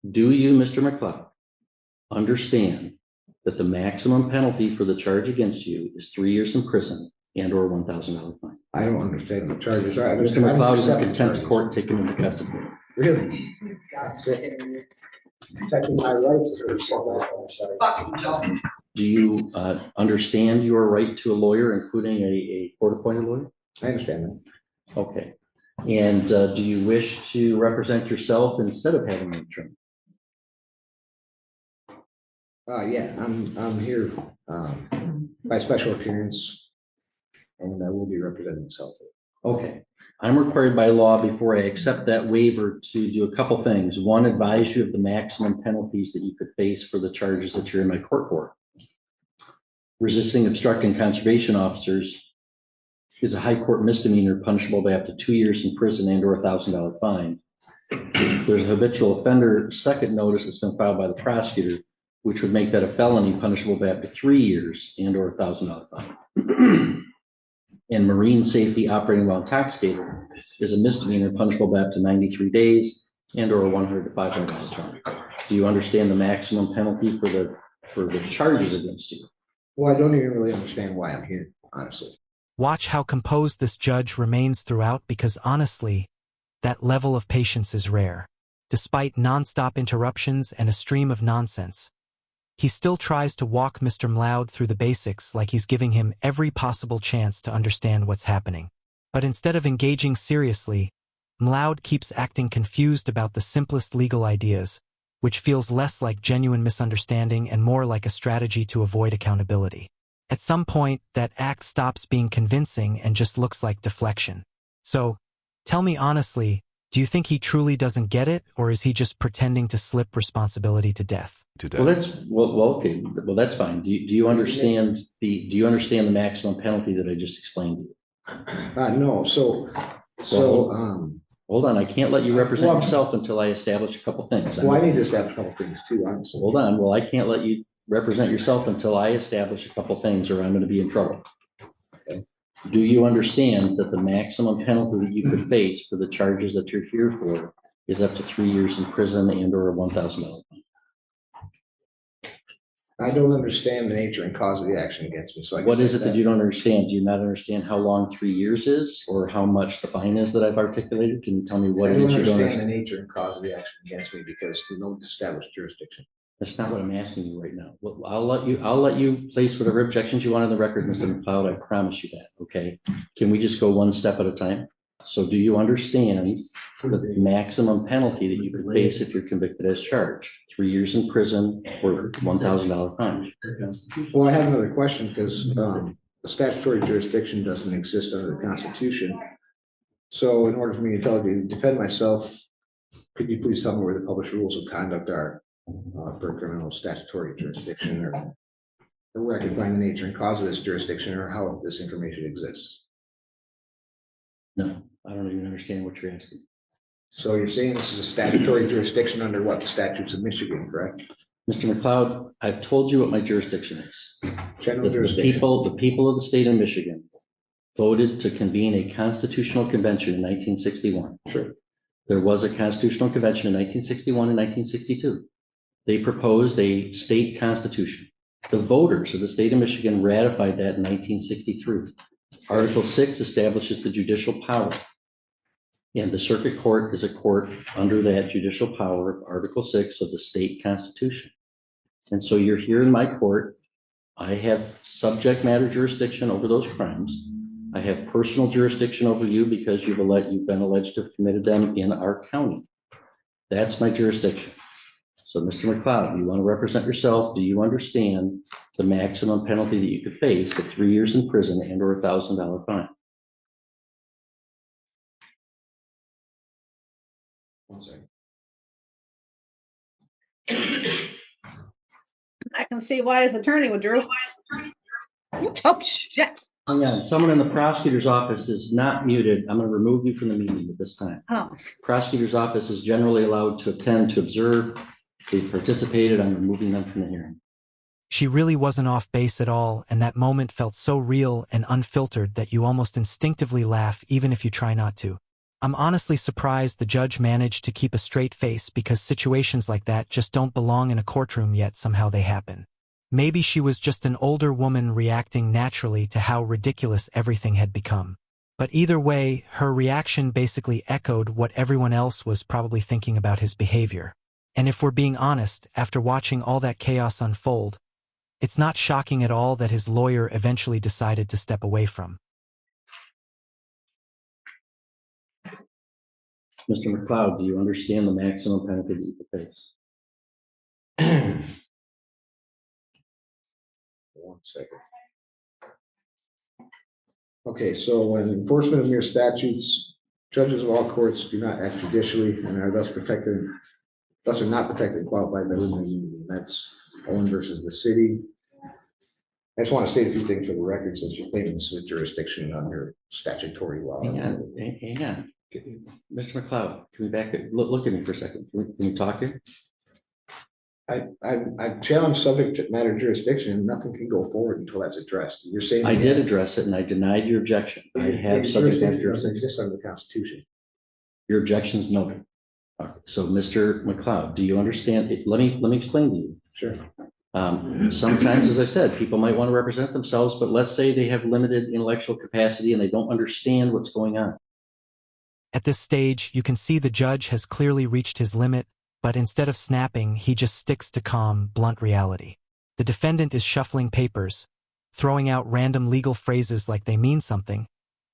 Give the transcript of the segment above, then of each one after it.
Do you, Mr. McLeod, understand that the maximum penalty for the charge against you is 3 years in prison and or $1,000 fine? I don't understand the charges. I Mr. understand. McLeod is in contempt of court taken into custody. Really? That's it. Protecting my rights is what. Do you understand your right to a lawyer, including a court-appointed lawyer? I understand that. Okay. And do you wish to represent yourself instead of having an attorney? Yeah, I'm here by special appearance, and I will be representing myself. Okay. I'm required by law before I accept that waiver to do a couple things. One, advise you of the maximum penalties that you could face for the charges that you're in my court for. Resisting, obstructing conservation officers is a high court misdemeanor punishable by up to 2 years in prison and or $1,000 fine. There's a habitual offender second notice that's been filed by the prosecutor, which would make that a felony punishable by up to 3 years and or $1,000 fine. And marine safety operating while intoxicated is a misdemeanor punishable by up to 93 days and or a $100 to $500 fine. Do you understand the maximum penalty for the charges against you? Well, I don't even really understand why I'm here, honestly. Watch how composed this judge remains throughout, because honestly, that level of patience is rare. Despite nonstop interruptions and a stream of nonsense, he still tries to walk Mr. McLeod through the basics like he's giving him every possible chance to understand what's happening. But instead of engaging seriously, McLeod keeps acting confused about the simplest legal ideas, which feels less like genuine misunderstanding and more like a strategy to avoid accountability. At some point, that act stops being convincing and just looks like deflection. So, tell me honestly, do you think he truly doesn't get it, or is he just pretending to slip responsibility to death? Well, okay. Well, that's fine. Do you understand the maximum penalty that I just explained to you? No. Hold on. I can't let you represent yourself until I establish a couple things. Well, I need to establish a couple things too, honestly. Hold on. Well, I can't let you represent yourself until I establish a couple things, or I'm going to be in trouble. Okay. Do you understand that the maximum penalty that you could face for the charges that you're here for is up to 3 years in prison and or a $1,000 fine? I don't understand the nature and cause of the action against me. So what is it that you don't understand? Do you not understand how long 3 years is, or how much the fine is that I've articulated? Can you tell me what it is you don't understand? The nature and cause of the action against me because there's no established jurisdiction. That's not what I'm asking you right now. Well, I'll let you place whatever objections you want on the record, Mr. McLeod. I promise you that. Okay. Can we just go one step at a time? So do you understand the maximum penalty that you could face if you're convicted as charged? 3 years in prison or $1,000 fine? Well, I have another question because the statutory jurisdiction doesn't exist under the Constitution. So in order for me to defend myself, could you please tell me where the published rules of conduct are for criminal statutory jurisdiction, or where I can find the nature and cause of this jurisdiction, or how this information exists? No, I don't even understand what you're asking. So you're saying this is a statutory jurisdiction under what? The statutes of Michigan, correct? Mr. McLeod, I've told you what my jurisdiction is. General jurisdiction. The people of the state of Michigan voted to convene a constitutional convention in 1961. Sure. There was a constitutional convention in 1961 and 1962. They proposed a state constitution. The voters of the state of Michigan ratified that in 1963. Article 6 establishes the judicial power. And the circuit court is a court under that judicial power of Article 6 of the state constitution. And so you're here in my court. I have subject matter jurisdiction over those crimes. I have personal jurisdiction over you because you've been alleged to have committed them in our county. That's my jurisdiction. So Mr. McLeod, you want to represent yourself? Do you understand the maximum penalty that you could face of 3 years in prison and or $1,000 fine? 1 second. I can see why his attorney withdrew. Oh, shit. Hang on. Someone in the prosecutor's office is not muted. I'm going to remove you from the meeting at this time. Oh. Prosecutor's office is generally allowed to attend to observe. They've participated. I'm removing them from the hearing. She really wasn't off base at all, and that moment felt so real and unfiltered that you almost instinctively laugh even if you try not to. I'm honestly surprised the judge managed to keep a straight face because situations like that just don't belong in a courtroom, yet somehow they happen. Maybe she was just an older woman reacting naturally to how ridiculous everything had become. But either way, her reaction basically echoed what everyone else was probably thinking about his behavior. And if we're being honest, after watching all that chaos unfold, it's not shocking at all that his lawyer eventually decided to step away from. Mr. McLeod, do you understand the maximum penalty that you could face? 1 second. Okay, so when enforcement of mere statutes, judges of all courts do not act judicially and are thus are not protected and qualified by limited immunity. That's Owen versus the city. I just want to state a few things for the record since you're claiming this is a jurisdiction under statutory law. Hang on. Mr. McLeod, can we back it? Look at me for a second. Can we talk here? I challenge subject matter jurisdiction and nothing can go forward until that's addressed. You're saying I did address it and I denied your objection. I have subject matter doesn't jurisdiction. exist under the Constitution. Your objection is noted. So, Mr. McLeod, do you understand? Let me explain to you. Sure. Sometimes, as I said, people might want to represent themselves, but let's say they have limited intellectual capacity and they don't understand what's going on. At this stage, you can see the judge has clearly reached his limit, but instead of snapping, he just sticks to calm, blunt reality. The defendant is shuffling papers, throwing out random legal phrases like they mean something,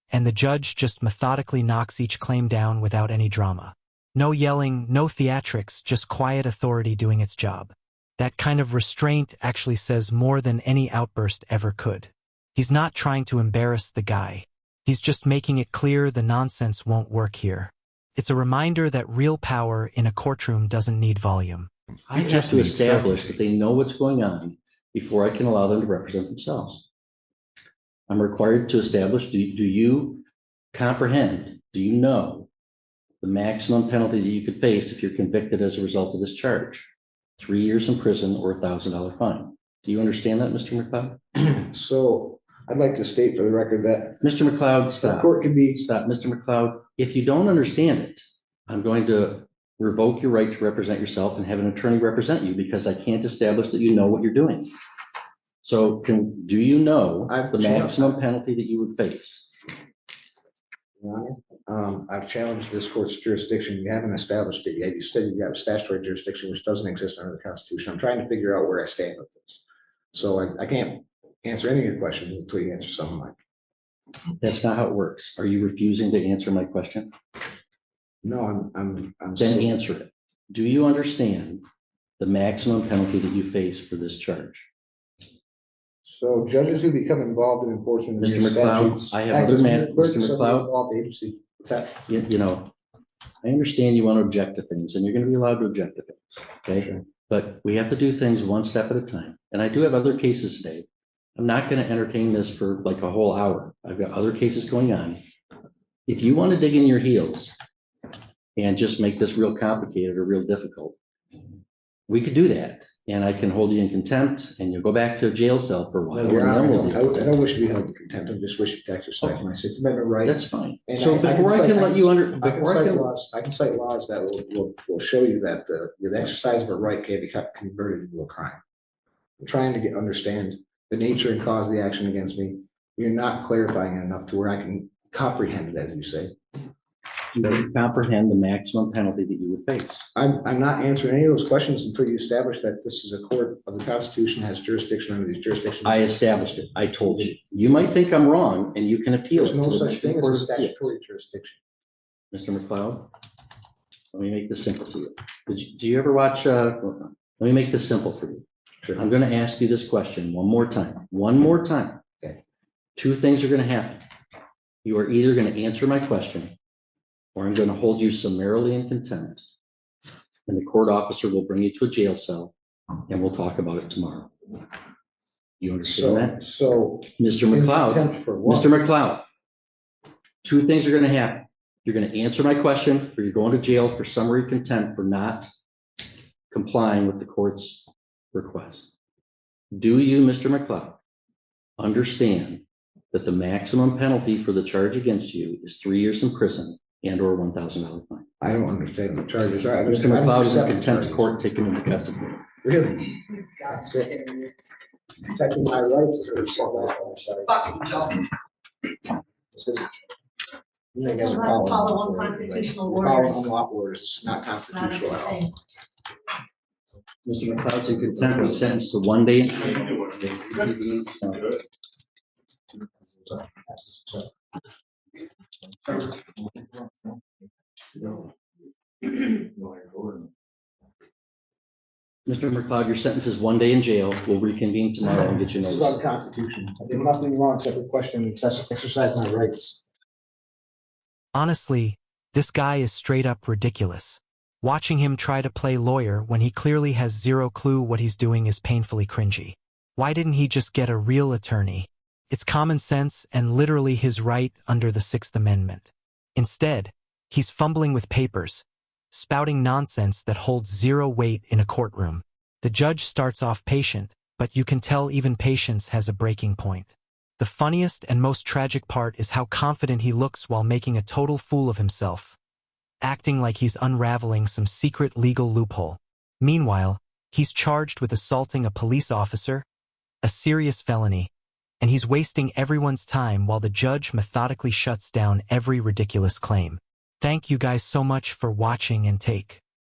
and the judge just methodically knocks each claim down without any drama. No yelling, no theatrics, just quiet authority doing its job. That kind of restraint actually says more than any outburst ever could. He's not trying to embarrass the guy. He's just making it clear the nonsense won't work here. It's a reminder that real power in a courtroom doesn't need volume. I have to establish that they know what's going on before I can allow them to represent themselves. I'm required to establish, do you comprehend, do you know the maximum penalty that you could face if you're convicted as a result of this charge? 3 years in prison or $1,000 fine. Do you understand that, Mr. McLeod? So I'd like to state for the record that Mr. McLeod, the stop. court can be. Stop, Mr. McLeod. If you don't understand it, I'm going to revoke your right to represent yourself and have an attorney represent you because I can't establish that you know what you're doing. So do you know the maximum penalty that you would face? I've challenged this court's jurisdiction. You haven't established it yet. You said you have a statutory jurisdiction, which doesn't exist under the Constitution. I'm trying to figure out where I stand with this. So I can't answer any of your questions until you answer some of mine. That's not how it works. Are you refusing to answer my question? No, I'm Then answer it. Do you understand the maximum penalty that you face for this charge? So judges who become involved in enforcement of Mr. these McLeod, statutes. I have other man, Mr. McLeod, Involved agency. What's that? you know, I understand you want to object to things and you're going to be allowed to object to things. Okay. Sure. But we have to do things one step at a time. And I do have other cases today. I'm not going to entertain this for like a whole hour. I've got other cases going on. If you want to dig in your heels and just make this real complicated or real difficult, we could do that. And I can hold you in contempt and you'll go back to a jail cell for a while. I don't wish to be held in contempt. I just wish to exercise my Sixth Amendment right. That's fine. And So before I can let you under, I can cite laws that will show you that the exercise of a right can be converted into a crime. I'm trying to understand the nature and cause of the action against me. You're not clarifying it enough to where I can comprehend it, as you say. you comprehend the maximum penalty that you would face. I'm not answering any of those questions until you establish that this is a court of the Constitution, has jurisdiction under these jurisdictions. I established it. I told you. You might think I'm wrong and you can appeal. There's no such thing as a statutory jurisdiction. Mr. McLeod, let me make this simple for you. Do you ever watch, let me make this simple for you. Sure. I'm going to ask you this question one more time. One more time. Okay. Two things are going to happen. You are either going to answer my question or I'm going to hold you summarily in contempt. And the court officer will bring you to a jail cell and we'll talk about it tomorrow. You understand that? So, Mr. McLeod, Mr. Mr. McLeod, two things are going to happen. You're going to answer my question or you're going to jail for summary contempt for not complying with the court's request. Do you, Mr. McLeod, understand that the maximum penalty for the charge against you is 3 years in prison and or $1,000 fine. I don't understand the charges. All right, Mr. McLeod is in accept the contempt of charges. court, taken into custody. Really? That's it. Protecting my rights is what you said last time. Sorry. This is. You guys are Follow following unconstitutional you're following orders. unlawful orders. It's not Not a constitutional good at all. thing. Mr. McLeod's in contempt, he's sentenced to 1 day. Mr. McLeod, your sentence is 1 day in jail. We'll reconvene tomorrow and get you This is about notice. the Constitution. I did nothing wrong except for question exercise my rights. Honestly, this guy is straight up ridiculous. Watching him try to play lawyer when he clearly has zero clue what he's doing is painfully cringy. Why didn't he just get a real attorney? It's common sense and literally his right under the Sixth Amendment. Instead, he's fumbling with papers, spouting nonsense that holds zero weight in a courtroom. The judge starts off patient, but you can tell even patience has a breaking point. The funniest and most tragic part is how confident he looks while making a total fool of himself, acting like he's unraveling some secret legal loophole. Meanwhile, he's charged with assaulting a police officer, a serious felony, and he's wasting everyone's time while the judge methodically shuts down every ridiculous claim. Thank you guys so much for watching and take